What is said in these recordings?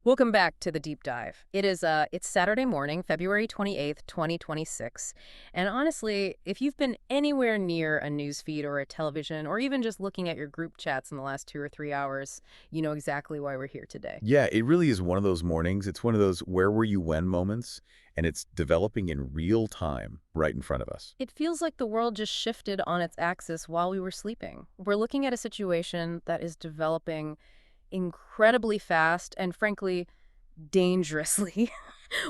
Welcome back to the deep dive. It's Saturday morning, February 28th, 2026. And honestly, if you've been anywhere near a news feed or a television or even just looking at your group chats in the last 2 or 3 hours, you know exactly why we're here today. Yeah, it really is one of those mornings. It's one of those where were you when moments, and it's developing in real time right in front of us. It feels like the world just shifted on its axis while we were sleeping. We're looking at a situation that is developing incredibly fast and frankly dangerously.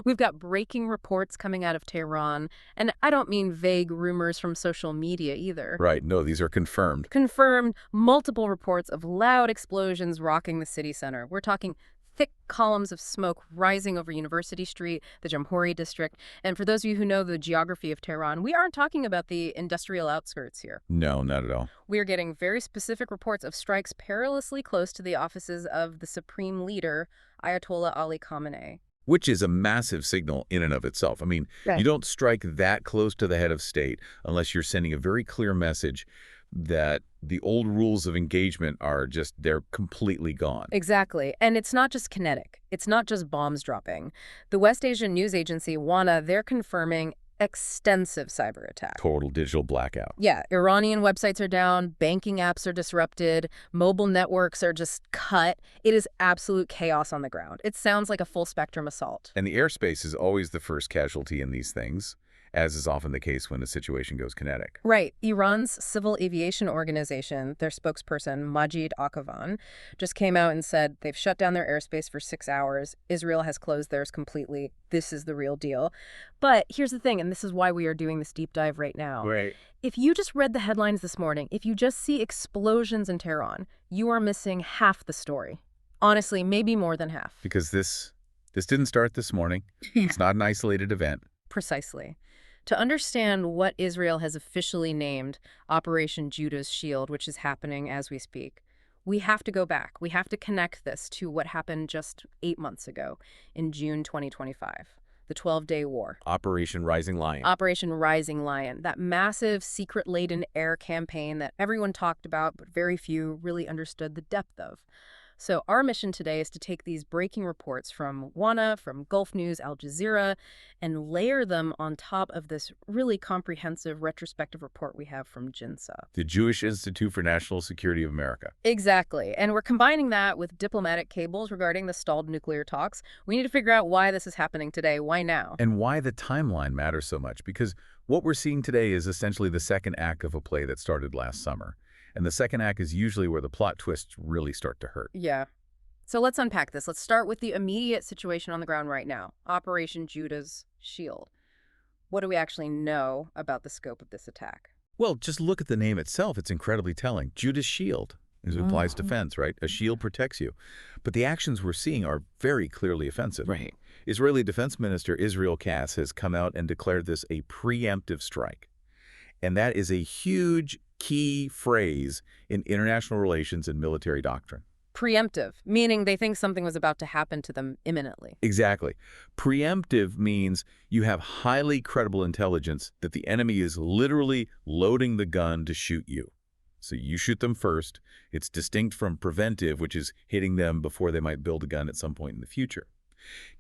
We've got breaking reports coming out of Tehran, and I don't mean vague rumors from social media either. Right, no, these are confirmed. Confirmed multiple reports of loud explosions rocking the city center. We're talking thick columns of smoke rising over University Street, the Jamhuri district. And for those of you who know the geography of Tehran, we aren't talking about the industrial outskirts here. No, not at all. We are getting very specific reports of strikes perilously close to the offices of the supreme leader, Ayatollah Ali Khamenei. Which is a massive signal in and of itself. I mean, Right. you don't strike that close to the head of state unless you're sending a very clear message that the old rules of engagement are just, they're completely gone. Exactly. And it's not just kinetic. It's not just bombs dropping. The West Asian news agency, WANA, they're confirming extensive cyber attack. Total digital blackout. Yeah, Iranian websites are down, banking apps are disrupted, mobile networks are just cut. It is absolute chaos on the ground. It sounds like a full spectrum assault. And the airspace is always the first casualty in these things, as is often the case when a situation goes kinetic. Right. Iran's civil aviation organization, their spokesperson, Majid Akavan, just came out and said they've shut down their airspace for 6 hours. Israel has closed theirs completely. This is the real deal. But here's the thing, and this is why we are doing this deep dive right now. Right. If you just read the headlines this morning, if you just see explosions in Tehran, you are missing half the story. Honestly, maybe more than half. Because this didn't start this morning. It's not an isolated event. Precisely. To understand what Israel has officially named Operation Judah's Shield, which is happening as we speak, we have to go back. We have to connect this to what happened just 8 months ago in June 2025, the 12-day war. Operation Rising Lion. Operation Rising Lion, that massive secret-laden air campaign that everyone talked about, but very few really understood the depth of. So our mission today is to take these breaking reports from WANA, from Gulf News, Al Jazeera, and layer them on top of this really comprehensive retrospective report we have from JINSA. The Jewish Institute for National Security of America. Exactly. And we're combining that with diplomatic cables regarding the stalled nuclear talks. We need to figure out why this is happening today. Why now? And why the timeline matters so much, because what we're seeing today is essentially the second act of a play that started last summer. And the second act is usually where the plot twists really start to hurt. Yeah. So let's unpack this. Let's start with the immediate situation on the ground right now. Operation Judah's Shield. What do we actually know about the scope of this attack? Well, just look at the name itself. It's incredibly telling. Judah's Shield. It implies defense, right? A shield protects you. But the actions we're seeing are very clearly offensive. Right. Israeli Defense Minister Israel Katz has come out and declared this a preemptive strike. And that is a huge key phrase in international relations and military doctrine. Preemptive, meaning they think something was about to happen to them imminently. Exactly. Preemptive means you have highly credible intelligence that the enemy is literally loading the gun to shoot you. So you shoot them first. It's distinct from preventive, which is hitting them before they might build a gun at some point in the future.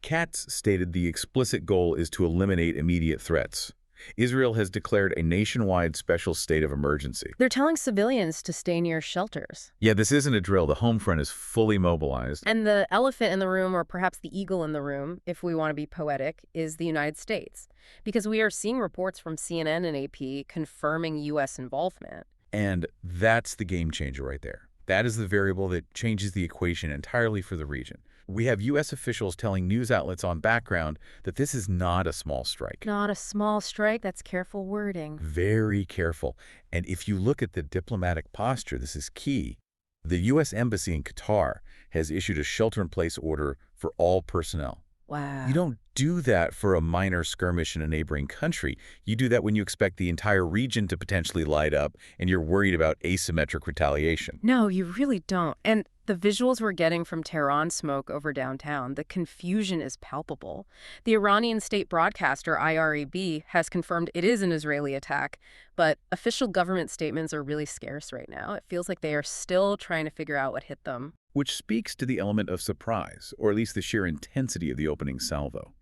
Katz stated the explicit goal is to eliminate immediate threats. Israel has declared a nationwide special state of emergency. They're telling civilians to stay near shelters. Yeah, this isn't a drill. The home front is fully mobilized. And the elephant in the room, or perhaps the eagle in the room, if we want to be poetic, is the United States. Because we are seeing reports from CNN and AP confirming U.S. involvement. And that's the game changer right there. That is the variable that changes the equation entirely for the region. We have U.S. officials telling news outlets on background that this is not a small strike. Not a small strike. That's careful wording. Very careful. And if you look at the diplomatic posture, this is key. The U.S. Embassy in Qatar has issued a shelter-in-place order for all personnel. Wow. You don't do that for a minor skirmish in a neighboring country. You do that when you expect the entire region to potentially light up and you're worried about asymmetric retaliation. No, you really don't. And The visuals we're getting from Tehran smoke over downtown, the confusion is palpable. The Iranian state broadcaster IREB has confirmed it is an Israeli attack, but official government statements are really scarce right now. It feels like they are still trying to figure out what hit them. Which speaks to the element of surprise, or at least the sheer intensity of the opening salvo.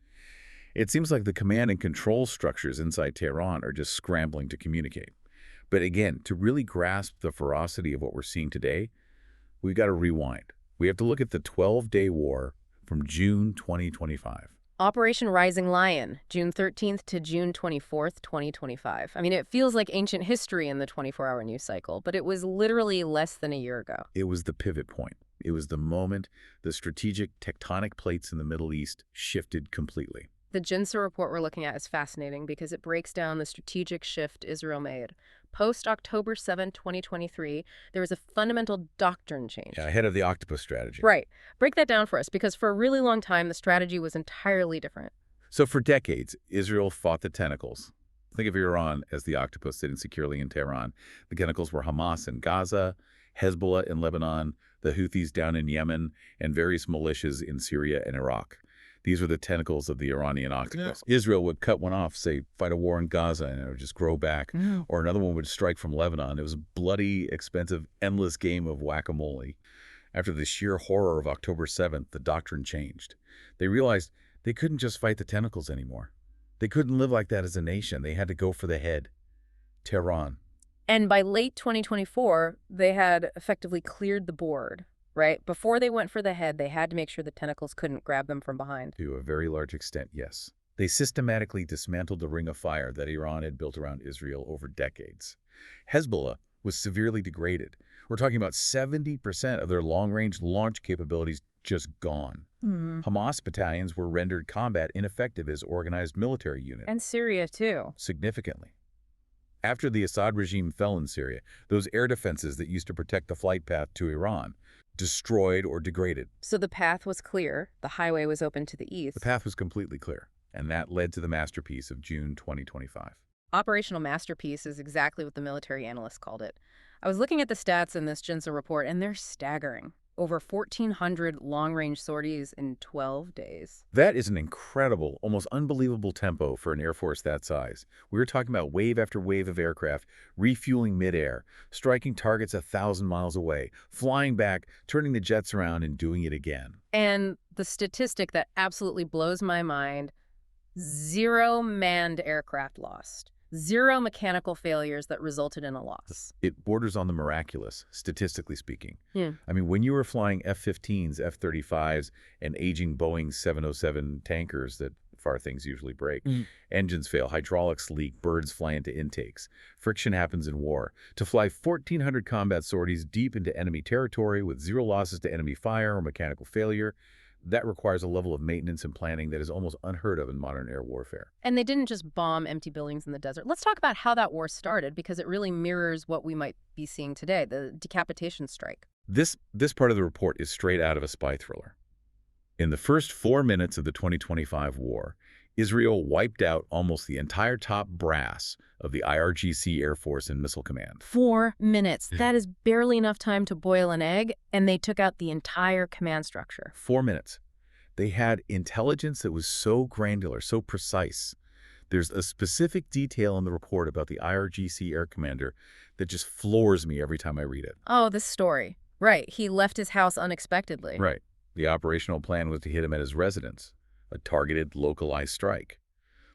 It seems like the command and control structures inside Tehran are just scrambling to communicate. But again, to really grasp the ferocity of what we're seeing today, we've got to rewind. We have to look at the 12-day war from June 2025. Operation Rising Lion, June 13th to June 24th, 2025. I mean, it feels like ancient history in the 24-hour news cycle, but it was literally less than a year ago. It was the pivot point. It was the moment the strategic tectonic plates in the Middle East shifted completely. The JINSA report we're looking at is fascinating because it breaks down the strategic shift Israel made. Post-October 7, 2023, there was a fundamental doctrine change. Yeah, ahead of the Octopus strategy. Right. Break that down for us, because for a really long time, the strategy was entirely different. So for decades, Israel fought the tentacles. Think of Iran as the octopus sitting securely in Tehran. The tentacles were Hamas in Gaza, Hezbollah in Lebanon, the Houthis down in Yemen, and various militias in Syria and Iraq. These were the tentacles of the Iranian octopus. Yeah. Israel would cut one off, say, fight a war in Gaza, and it would just grow back. Or another one would strike from Lebanon. It was a bloody, expensive, endless game of whack-a-mole. After the sheer horror of October 7th, the doctrine changed. They realized they couldn't just fight the tentacles anymore. They couldn't live like that as a nation. They had to go for the head. Tehran. And by late 2024, they had effectively cleared the board. Right? Before they went for the head, they had to make sure the tentacles couldn't grab them from behind. To a very large extent, yes. They systematically dismantled the ring of fire that Iran had built around Israel over decades. Hezbollah was severely degraded. We're talking about 70% of their long-range launch capabilities just gone. Hamas battalions were rendered combat ineffective as organized military units. And Syria, too. Significantly. After the Assad regime fell in Syria, those air defenses that used to protect the flight path to Iran destroyed or degraded. So the path was clear. The highway was open to the east. The path was completely clear, and that led to the masterpiece of June 2025. Operational masterpiece is exactly what the military analysts called it. I was looking at the stats in this JINSA report, and they're staggering. Over 1,400 long-range sorties in 12 days. That is an incredible, almost unbelievable tempo for an Air Force that size. We were talking about wave after wave of aircraft, refueling midair, striking targets 1,000 miles away, flying back, turning the jets around, and doing it again. And the statistic that absolutely blows my mind, 0 manned aircraft lost. 0 mechanical failures that resulted in a loss. It borders on the miraculous, statistically speaking. Yeah. I mean, when you were flying F-15s, F-35s, and aging Boeing 707 tankers that far things usually break, engines fail, hydraulics leak, birds fly into intakes. Friction happens in war. To fly 1,400 combat sorties deep into enemy territory with 0 losses to enemy fire or mechanical failure, that requires a level of maintenance and planning that is almost unheard of in modern air warfare. And they didn't just bomb empty buildings in the desert. Let's talk about how that war started, because it really mirrors what we might be seeing today, the decapitation strike. This part of the report is straight out of a spy thriller. In the first 4 minutes of the 2025 war, Israel wiped out almost the entire top brass of the IRGC Air Force and Missile Command. 4 minutes. That is barely enough time to boil an egg, and they took out the entire command structure. 4 minutes. They had intelligence that was so granular, so precise. There's a specific detail in the report about the IRGC Air Commander that just floors me every time I read it. Oh, this story. Right. He left his house unexpectedly. Right. The operational plan was to hit him at his residence, a targeted, localized strike.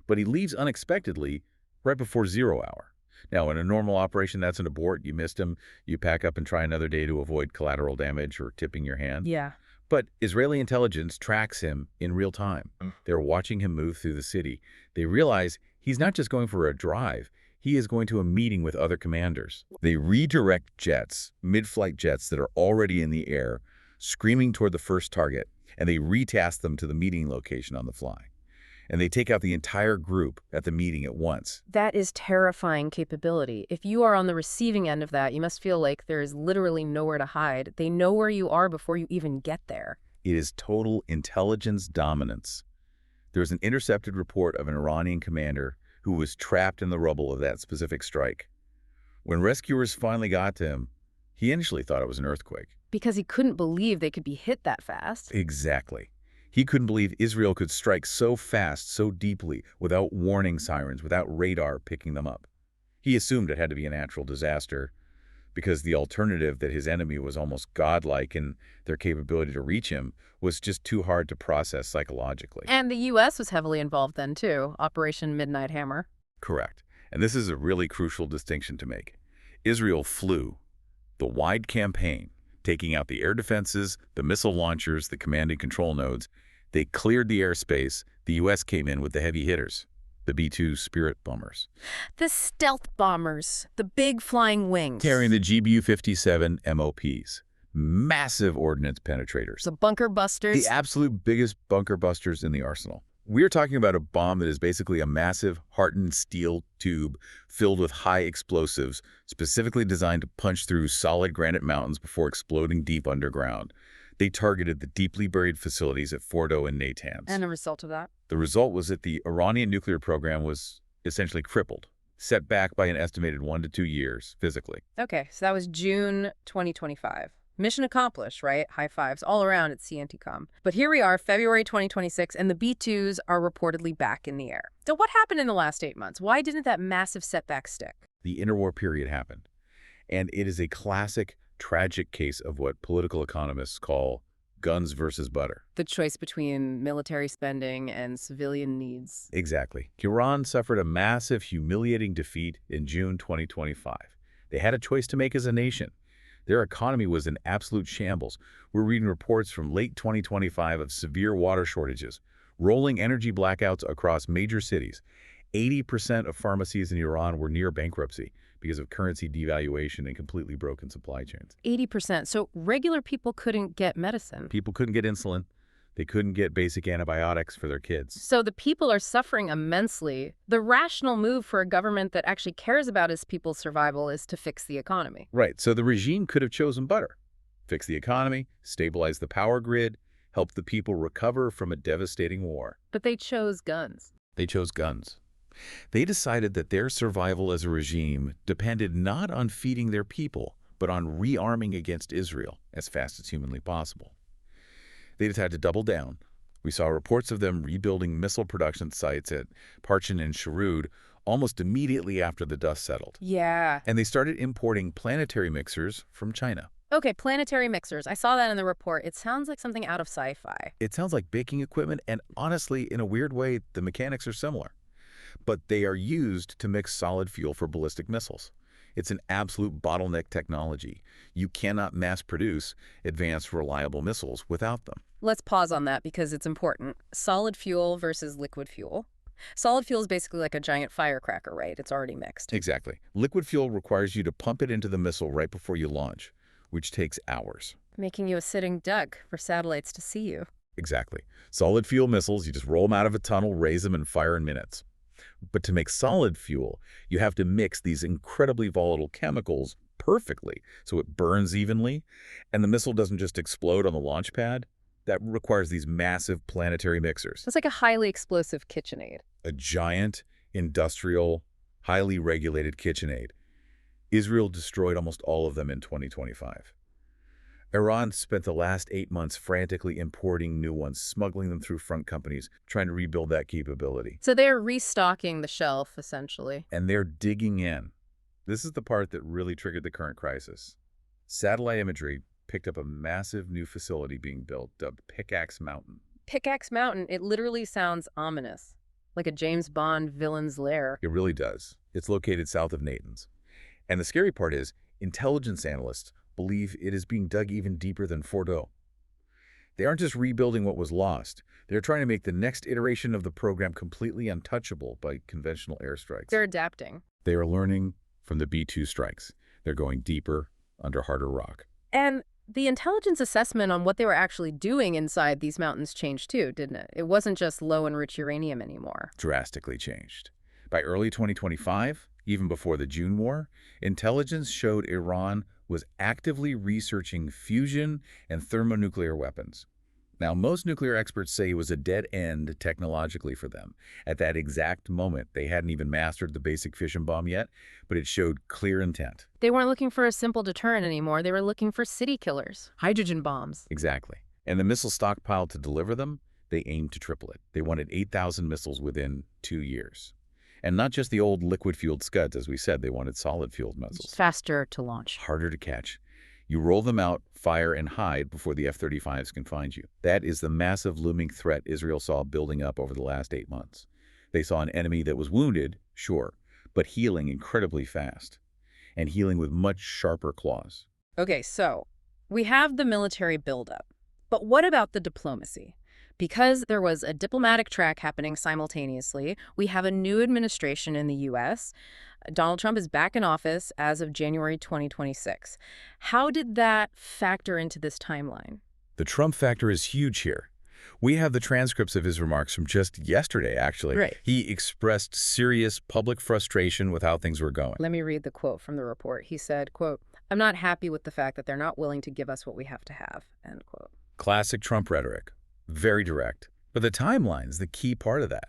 But he leaves unexpectedly right before 0 hour. Now, in a normal operation, that's an abort. You missed him. You pack up and try another day to avoid collateral damage or tipping your hand. Yeah. But Israeli intelligence tracks him in real time. They're watching him move through the city. They realize he's not just going for a drive. He is going to a meeting with other commanders. They redirect jets, mid-flight jets that are already in the air, screaming toward the first target, and they retask them to the meeting location on the fly. And they take out the entire group at the meeting at once. That is terrifying capability. If you are on the receiving end of that, you must feel like there is literally nowhere to hide. They know where you are before you even get there. It is total intelligence dominance. There's an intercepted report of an Iranian commander who was trapped in the rubble of that specific strike. When rescuers finally got to him, He initially thought it was an earthquake. Because he couldn't believe they could be hit that fast. Exactly. He couldn't believe Israel could strike so fast, so deeply, without warning sirens, without radar picking them up. He assumed it had to be a natural disaster, because the alternative that his enemy was almost godlike in their capability to reach him was just too hard to process psychologically. And the U.S. was heavily involved then, too, Operation Midnight Hammer. Correct. And this is a really crucial distinction to make. Israel flew the wide campaign, taking out the air defenses, the missile launchers, the command and control nodes. They cleared the airspace. The U.S. came in with the heavy hitters, the B-2 Spirit bombers. The stealth bombers, the big flying wings. Carrying the GBU-57 MOPs, massive ordnance penetrators. The bunker busters. The absolute biggest bunker busters in the arsenal. We're talking about a bomb that is basically a massive, hardened steel tube filled with high explosives, specifically designed to punch through solid granite mountains before exploding deep underground. They targeted the deeply buried facilities at Fordo and Natanz. And the result of that? The result was that the Iranian nuclear program was essentially crippled, set back by an estimated 1 to 2 years physically. Okay, so that was June 2025. Mission accomplished, right? High fives all around at CNTCOM. But here we are, February 2026, and the B-2s are reportedly back in the air. So what happened in the last 8 months? Why didn't that massive setback stick? The interwar period happened, and it is a classic, tragic case of what political economists call guns versus butter. The choice between military spending and civilian needs. Exactly. Iran suffered a massive, humiliating defeat in June 2025. They had a choice to make as a nation. Their economy was in absolute shambles. We're reading reports from late 2025 of severe water shortages, rolling energy blackouts across major cities. 80% of pharmacies in Iran were near bankruptcy because of currency devaluation and completely broken supply chains. 80%. So regular people couldn't get medicine. People couldn't get insulin. They couldn't get basic antibiotics for their kids. So the people are suffering immensely. The rational move for a government that actually cares about its people's survival is to fix the economy. Right. So the regime could have chosen butter. Fix the economy, stabilize the power grid, help the people recover from a devastating war. But they chose guns. They chose guns. They decided that their survival as a regime depended not on feeding their people, but on rearming against Israel as fast as humanly possible. They just had to double down. We saw reports of them rebuilding missile production sites at Parchin and Sharud almost immediately after the dust settled. Yeah. And they started importing planetary mixers from China. Okay, planetary mixers. I saw that in the report. It sounds like something out of sci-fi. It sounds like baking equipment, and honestly, in a weird way, the mechanics are similar. But they are used to mix solid fuel for ballistic missiles. It's an absolute bottleneck technology. You cannot mass-produce advanced, reliable missiles without them. Let's pause on that because it's important. Solid fuel versus liquid fuel. Solid fuel is basically like a giant firecracker, right? It's already mixed. Exactly. Liquid fuel requires you to pump it into the missile right before you launch, which takes hours. Making you a sitting duck for satellites to see you. Exactly. Solid fuel missiles, you just roll them out of a tunnel, raise them, and fire in minutes. But to make solid fuel, you have to mix these incredibly volatile chemicals perfectly so it burns evenly, and the missile doesn't just explode on the launch pad. That requires these massive planetary mixers. It's like a highly explosive KitchenAid. A giant, industrial, highly regulated KitchenAid. Israel destroyed almost all of them in 2025. Iran spent the last 8 months frantically importing new ones, smuggling them through front companies, trying to rebuild that capability. So they're restocking the shelf, essentially. And they're digging in. This is the part that really triggered the current crisis. Satellite imagery picked up a massive new facility being built, dubbed Pickaxe Mountain. Pickaxe Mountain, it literally sounds ominous, like a James Bond villain's lair. It really does. It's located south of Natanz. And the scary part is, intelligence analysts believe it is being dug even deeper than Fordo. They aren't just rebuilding what was lost. They're trying to make the next iteration of the program completely untouchable by conventional airstrikes. They're adapting. They are learning from the B-2 strikes. They're going deeper, under harder rock. And the intelligence assessment on what they were actually doing inside these mountains changed too, didn't it? It wasn't just low-enriched uranium anymore. Drastically changed. By early 2025, even before the June War, intelligence showed Iran was actively researching fusion and thermonuclear weapons. Now, most nuclear experts say it was a dead end technologically for them. At that exact moment, they hadn't even mastered the basic fission bomb yet, but it showed clear intent. They weren't looking for a simple deterrent anymore. They were looking for city killers, hydrogen bombs. Exactly. And the missile stockpile to deliver them, they aimed to triple it. They wanted 8,000 missiles within 2 years. And not just the old liquid-fueled Scuds, as we said, they wanted solid-fueled missiles. Faster to launch. Harder to catch. You roll them out, fire, and hide before the F-35s can find you. That is the massive looming threat Israel saw building up over the last 8 months. They saw an enemy that was wounded, sure, but healing incredibly fast, and healing with much sharper claws. Okay, so we have the military buildup. But what about the diplomacy? Because there was a diplomatic track happening simultaneously, we have a new administration in the U.S. Donald Trump is back in office as of January 2026. How did that factor into this timeline? The Trump factor is huge here. We have the transcripts of his remarks from just yesterday, actually. Right. He expressed serious public frustration with how things were going. Let me read the quote from the report. He said, quote, "I'm not happy with the fact that they're not willing to give us what we have to have," end quote. Classic Trump rhetoric. Very direct. But the timeline's the key part of that.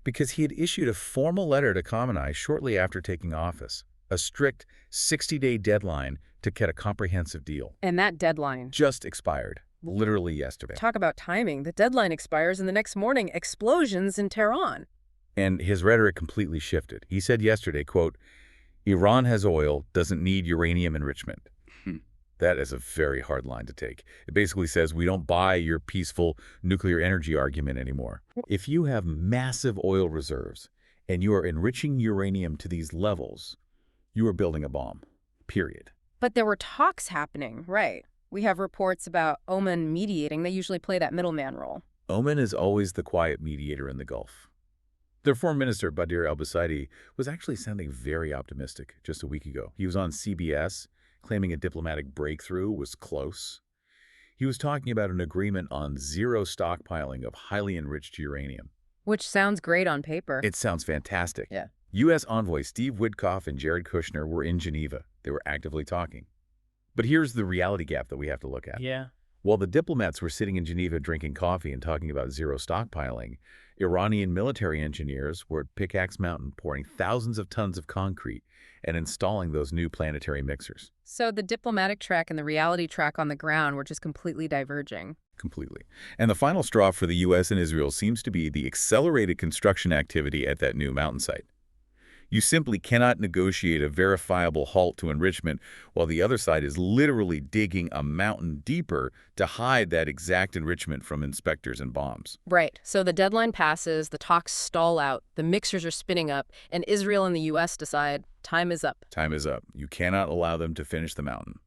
Because he had issued a formal letter to Khamenei shortly after taking office, a strict 60-day deadline to get a comprehensive deal. And that deadline Just expired, literally yesterday. Talk about timing. The deadline expires and the next morning, explosions in Tehran. And his rhetoric completely shifted. He said yesterday, quote, "Iran has oil, doesn't need uranium enrichment." That is a very hard line to take. It basically says we don't buy your peaceful nuclear energy argument anymore. If you have massive oil reserves and you are enriching uranium to these levels, you are building a bomb, period. But there were talks happening, right? We have reports about Oman mediating. They usually play that middleman role. Oman is always the quiet mediator in the Gulf. Their foreign minister, Badir al-Busaidi, was actually sounding very optimistic just a week ago. He was on CBS, claiming a diplomatic breakthrough was close. He was talking about an agreement on zero stockpiling of highly enriched uranium. Which sounds great on paper. It sounds fantastic. Yeah. U.S. envoy Steve Witkoff and Jared Kushner were in Geneva. They were actively talking. But here's the reality gap that we have to look at. Yeah. While the diplomats were sitting in Geneva drinking coffee and talking about zero stockpiling, Iranian military engineers were at Pickaxe Mountain pouring thousands of tons of concrete and installing those new planetary mixers. So the diplomatic track and the reality track on the ground were just completely diverging. Completely. And the final straw for the U.S. and Israel seems to be the accelerated construction activity at that new mountain site. You simply cannot negotiate a verifiable halt to enrichment while the other side is literally digging a mountain deeper to hide that exact enrichment from inspectors and bombs. Right. So the deadline passes, the talks stall out, the mixers are spinning up, and Israel and the U.S. decide time is up. Time is up. You cannot allow them to finish the mountain.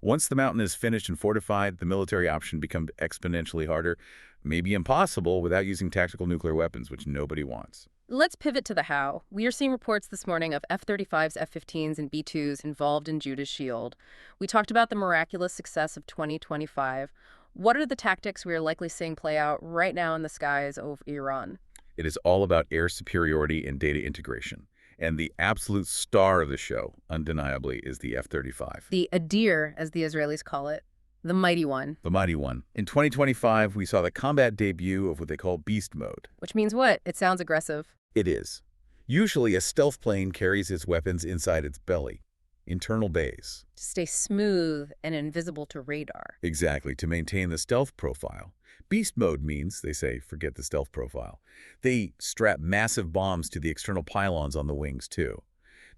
Once the mountain is finished and fortified, the military option becomes exponentially harder, maybe impossible without using tactical nuclear weapons, which nobody wants. Let's pivot to the how. We are seeing reports this morning of F-35s, F-15s, and B-2s involved in Judah's Shield. We talked about the miraculous success of 2025. What are the tactics we are likely seeing play out right now in the skies over Iran? It is all about air superiority and data integration. And the absolute star of the show, undeniably, is the F-35. The Adir, as the Israelis call it. The mighty one. The mighty one. In 2025, we saw the combat debut of what they call beast mode. Which means what? It sounds aggressive. It is. Usually, a stealth plane carries its weapons inside its belly, internal bays. To stay smooth and invisible to radar. Exactly, to maintain the stealth profile. Beast mode means, they say, forget the stealth profile. They strap massive bombs to the external pylons on the wings, too.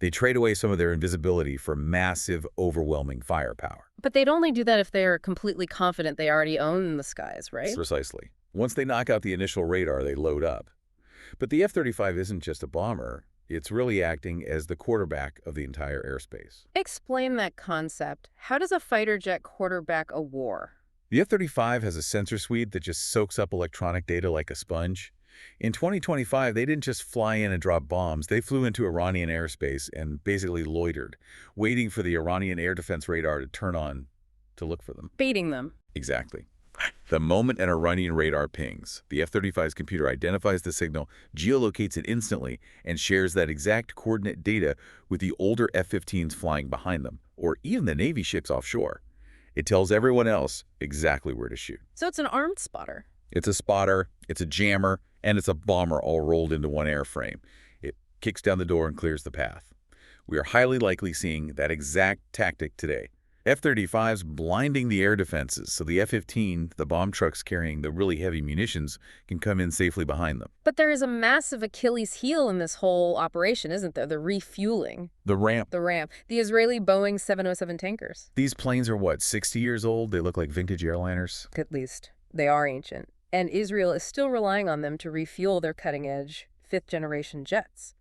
They trade away some of their invisibility for massive, overwhelming firepower. But they'd only do that if they're completely confident they already own the skies, right? Precisely. Once they knock out the initial radar, they load up. But the F-35 isn't just a bomber. It's really acting as the quarterback of the entire airspace. Explain that concept. How does a fighter jet quarterback a war? The F-35 has a sensor suite that just soaks up electronic data like a sponge. In 2025, they didn't just fly in and drop bombs. They flew into Iranian airspace and basically loitered, waiting for the Iranian air defense radar to turn on to look for them. Baiting them. Exactly. The moment an Iranian radar pings, the F-35's computer identifies the signal, geolocates it instantly, and shares that exact coordinate data with the older F-15s flying behind them, or even the Navy ships offshore. It tells everyone else exactly where to shoot. So it's an armed spotter. It's a spotter, it's a jammer, and it's a bomber all rolled into one airframe. It kicks down the door and clears the path. We are highly likely seeing that exact tactic today. F-35s blinding the air defenses so the F-15, the bomb trucks carrying the really heavy munitions, can come in safely behind them. But there is a massive Achilles heel in this whole operation, isn't there? The refueling. The ramp. The Rearm. The Israeli Boeing 707 tankers. These planes are what, 60 years old? They look like vintage airliners. At least. They are ancient. And Israel is still relying on them to refuel their cutting-edge, fifth-generation jets.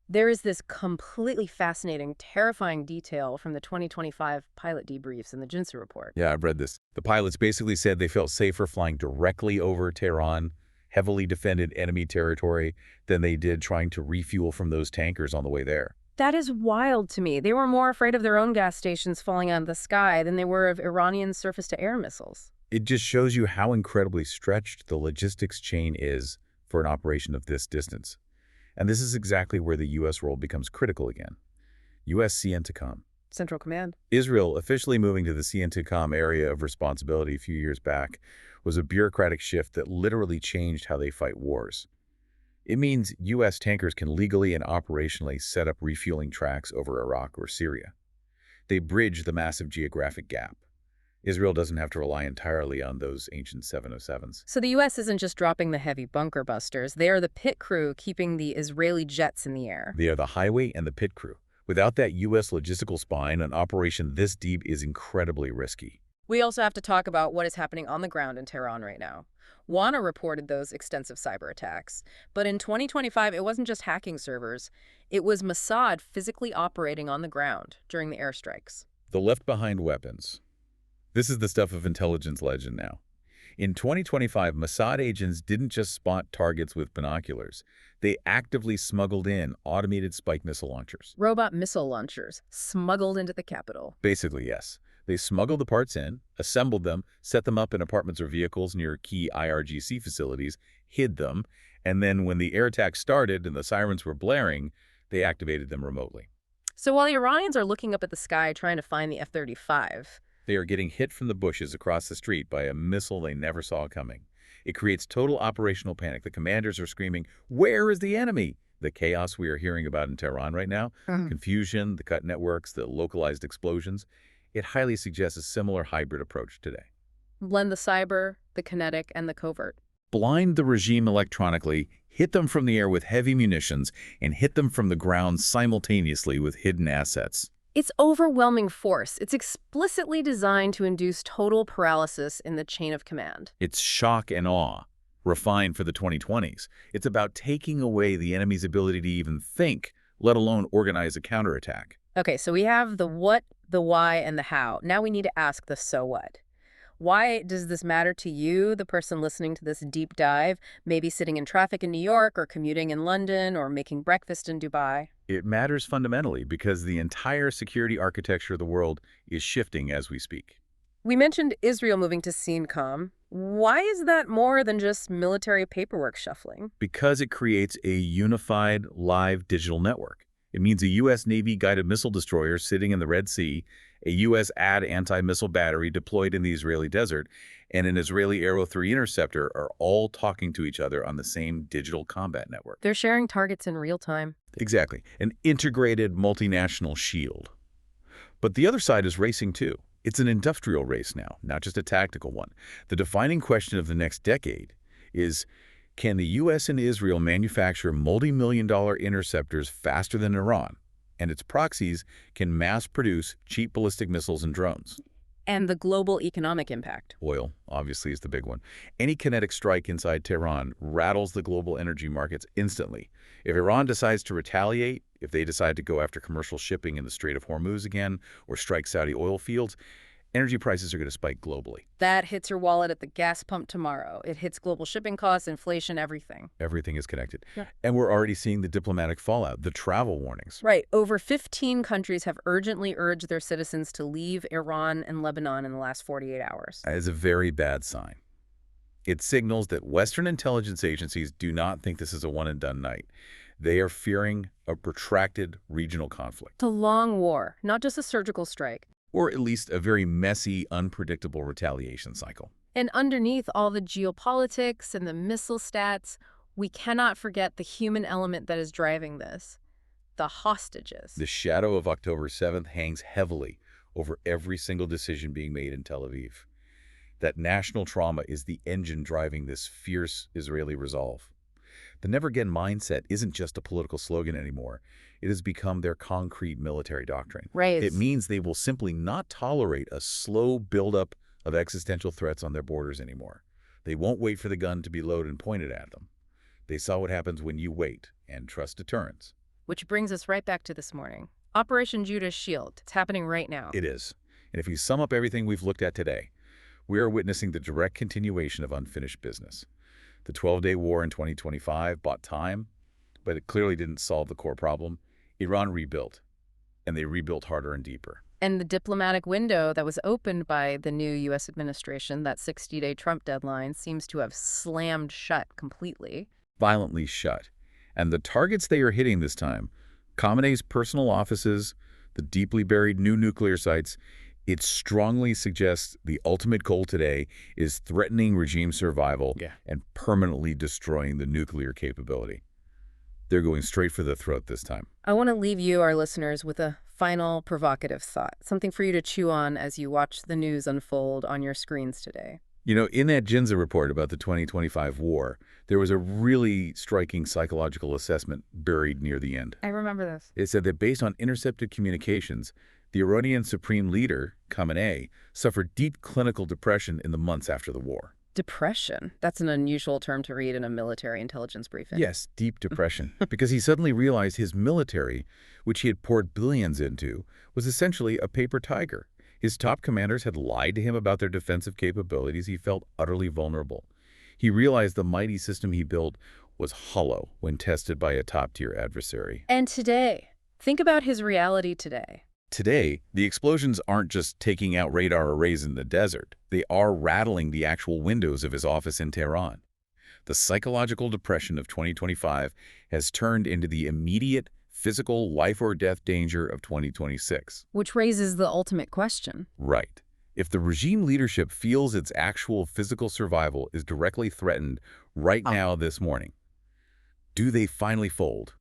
There is this completely fascinating, terrifying detail from the 2025 pilot debriefs in the Jinsa report. Yeah, I've read this. The pilots basically said they felt safer flying directly over Tehran, heavily defended enemy territory, than they did trying to refuel from those tankers on the way there. That is wild to me. They were more afraid of their own gas stations falling out of the sky than they were of Iranian surface-to-air missiles. It just shows you how incredibly stretched the logistics chain is for an operation of this distance. And this is exactly where the U.S. role becomes critical again. U.S. CENTCOM. Central Command. Israel officially moving to the CENTCOM area of responsibility a few years back was a bureaucratic shift that literally changed how they fight wars. It means U.S. tankers can legally and operationally set up refueling tracks over Iraq or Syria. They bridge the massive geographic gap. Israel doesn't have to rely entirely on those ancient 707s. So the U.S. isn't just dropping the heavy bunker busters. They are the pit crew keeping the Israeli jets in the air. They are the highway and the pit crew. Without that U.S. logistical spine, an operation this deep is incredibly risky. We also have to talk about what is happening on the ground in Tehran right now. WANA reported those extensive cyber attacks. But in 2025, it wasn't just hacking servers. It was Mossad physically operating on the ground during the airstrikes. The left-behind weapons. This is the stuff of intelligence legend now. In 2025, Mossad agents didn't just spot targets with binoculars. They actively smuggled in automated spike missile launchers. Robot missile launchers smuggled into the capital. Basically, yes. They smuggled the parts in, assembled them, set them up in apartments or vehicles near key IRGC facilities, hid them, and then when the air attack started and the sirens were blaring, they activated them remotely. So while the Iranians are looking up at the sky trying to find the F-35, they are getting hit from the bushes across the street by a missile they never saw coming. It creates total operational panic. The commanders are screaming, "Where is the enemy?" The chaos we are hearing about in Tehran right now, confusion, the cut networks, the localized explosions, it highly suggests a similar hybrid approach today. Blend the cyber, the kinetic, and the covert. Blind the regime electronically, hit them from the air with heavy munitions, and hit them from the ground simultaneously with hidden assets. It's overwhelming force. It's explicitly designed to induce total paralysis in the chain of command. It's shock and awe, refined for the 2020s. It's about taking away the enemy's ability to even think, let alone organize a counterattack. Okay, so we have the what, the why, and the how. Now we need to ask the so what. Why does this matter to you, the person listening to this deep dive, maybe sitting in traffic in New York or commuting in London or making breakfast in Dubai? It matters fundamentally because the entire security architecture of the world is shifting as we speak. We mentioned Israel moving to CENTCOM. Why is that more than just military paperwork shuffling? Because it creates a unified, live digital network. It means a U.S. Navy guided missile destroyer sitting in the Red Sea, a U.S. AD anti-missile battery deployed in the Israeli desert, and an Israeli Arrow 3 interceptor are all talking to each other on the same digital combat network. They're sharing targets in real time. Exactly. An integrated multinational shield. But the other side is racing too. It's an industrial race now, not just a tactical one. The defining question of the next decade is, can the U.S. and Israel manufacture multi-million-dollar interceptors faster than Iran? And its proxies can mass-produce cheap ballistic missiles and drones. And the global economic impact. Oil, obviously, is the big one. Any kinetic strike inside Tehran rattles the global energy markets instantly. If Iran decides to retaliate, if they decide to go after commercial shipping in the Strait of Hormuz again, or strike Saudi oil fields, energy prices are going to spike globally. That hits your wallet at the gas pump tomorrow. It hits global shipping costs, inflation, everything. Everything is connected. Yeah. And we're already seeing the diplomatic fallout, the travel warnings. Right. Over 15 countries have urgently urged their citizens to leave Iran and Lebanon in the last 48 hours. That is a very bad sign. It signals that Western intelligence agencies do not think this is a one-and-done night. They are fearing a protracted regional conflict. It's a long war, not just a surgical strike. or at least a very messy, unpredictable retaliation cycle. And underneath all the geopolitics and the missile stats, we cannot forget the human element that is driving this: the hostages. The shadow of October 7th hangs heavily over every single decision being made in Tel Aviv. That national trauma is the engine driving this fierce Israeli resolve. The never again mindset isn't just a political slogan anymore. It has become their concrete military doctrine. Right. It means they will simply not tolerate a slow buildup of existential threats on their borders anymore. They won't wait for the gun to be loaded and pointed at them. They saw what happens when you wait and trust deterrence. Which brings us right back to this morning. Operation Judah's Shield. It's happening right now. It is. And if you sum up everything we've looked at today, we are witnessing the direct continuation of unfinished business. The 12-day war in 2025 bought time, but it clearly didn't solve the core problem. Iran rebuilt, and they rebuilt harder and deeper. And the diplomatic window that was opened by the new U.S. administration, that 60-day Trump deadline, seems to have slammed shut completely. Violently shut. And the targets they are hitting this time, Khamenei's personal offices, the deeply buried new nuclear sites, it strongly suggests the ultimate goal today is threatening regime survival and permanently destroying the nuclear capability. They're going straight for the throat this time. I want to leave you, our listeners, with a final provocative thought, something for you to chew on as you watch the news unfold on your screens today. You know, in that Ginza report about the 2025 war, there was a really striking psychological assessment buried near the end. I remember this. It said that based on intercepted communications, the Iranian supreme leader, Khamenei, suffered deep clinical depression in the months after the war. Depression? That's an unusual term to read in a military intelligence briefing. Yes, deep depression, because he suddenly realized his military, which he had poured billions into, was essentially a paper tiger. His top commanders had lied to him about their defensive capabilities. He felt utterly vulnerable. He realized the mighty system he built was hollow when tested by a top-tier adversary. And today, think about his reality today. Today, the explosions aren't just taking out radar arrays in the desert. They are rattling the actual windows of his office in Tehran. The psychological depression of 2025 has turned into the immediate physical life-or-death danger of 2026. Which raises the ultimate question. Right. If the regime leadership feels its actual physical survival is directly threatened right now this morning, do they finally fold?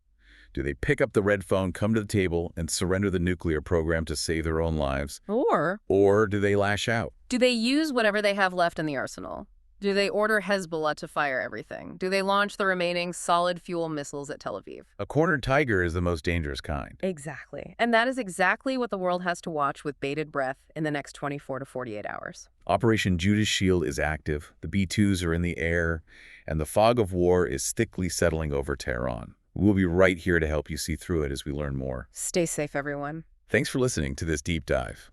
Do they pick up the red phone, come to the table, and surrender the nuclear program to save their own lives? Or do they lash out? Do they use whatever they have left in the arsenal? Do they order Hezbollah to fire everything? Do they launch the remaining solid-fuel missiles at Tel Aviv? A cornered tiger is the most dangerous kind. Exactly. And that is exactly what the world has to watch with bated breath in the next 24 to 48 hours. Operation Judah's Shield is active, the B-2s are in the air, and the fog of war is thickly settling over Tehran. We'll be right here to help you see through it as we learn more. Stay safe, everyone. Thanks for listening to this deep dive.